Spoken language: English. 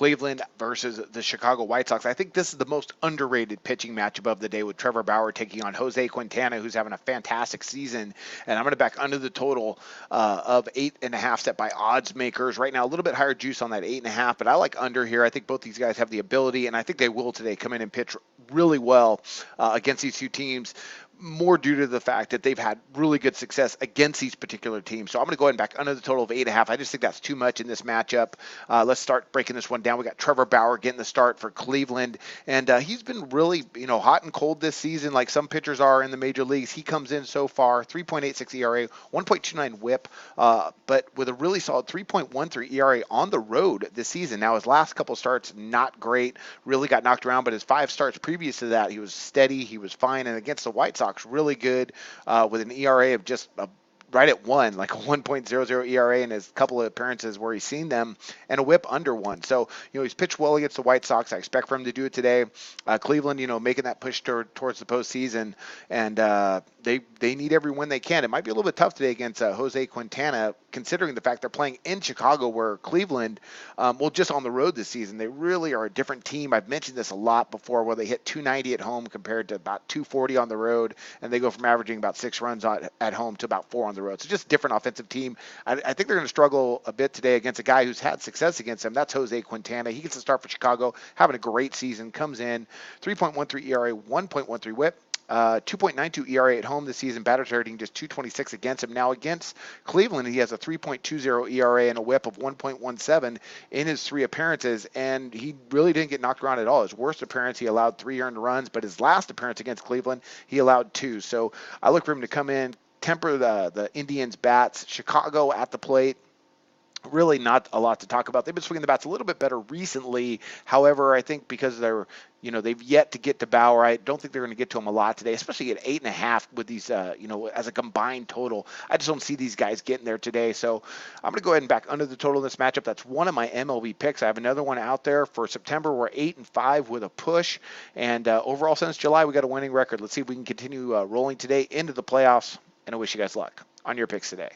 Cleveland versus the Chicago White Sox. I think this is the most underrated pitching matchup of the day with Trevor Bauer taking on Jose Quintana, who's having a fantastic season. And I'm going to back under the total of 8.5 set by odds makers. Right now, a little bit higher juice on that 8.5, but I like under here. I think both these guys have the ability, and I think they will today come in and pitch really well against these two teams, more due to the fact that they've had really good success against these particular teams. So I'm going to go ahead and back under the total of 8.5. I just think that's too much in this matchup. Let's start breaking this one down. We got Trevor Bauer getting the start for Cleveland, and he's been really, hot and cold this season, like some pitchers are in the major leagues. He comes in so far 3.86 ERA, 1.29 WHIP, but with a really solid 3.13 ERA on the road this season. Now his last couple starts not great, really got knocked around, but his 5 starts previous to that, he was steady, he was fine, and against the White Sox, really good with an ERA of just right at 1, like a 1.00 ERA in his couple of appearances where he's seen them, and a whip under 1. So, he's pitched well against the White Sox. I expect for him to do it today. Cleveland, making that push towards the postseason, and they need every win they can. It might be a little bit tough today against Jose Quintana, considering the fact they're playing in Chicago, where Cleveland, just on the road this season, they really are a different team. I've mentioned this a lot before, where they hit 290 at home compared to about 240 on the road, and they go from averaging about 6 runs at home to about 4 on the road. So just a different offensive team. I think they're going to struggle a bit today against a guy who's had success against them. That's Jose Quintana. He gets to start for Chicago, having a great season, comes in 3.13 ERA, 1.13 WHIP. 2.92 ERA at home this season, batter rating just 226 against him. Now against Cleveland, he has a 3.20 ERA and a whip of 1.17 in his 3 appearances, and he really didn't get knocked around at all. His worst appearance, he allowed 3 earned runs, but his last appearance against Cleveland, he allowed 2. So I look for him to come in, temper the Indians' bats. Chicago at the plate, really not a lot to talk about. They've been swinging the bats a little bit better recently. However, I think because they've yet to get to Bauer, I don't think they're going to get to him a lot today, especially at 8.5 with these, as a combined total. I just don't see these guys getting there today. So I'm going to go ahead and back under the total in this matchup. That's one of my MLB picks. I have another one out there for September. We're 8-5 with a push. And overall, since July, we got a winning record. Let's see if we can continue rolling today into the playoffs. And I wish you guys luck on your picks today.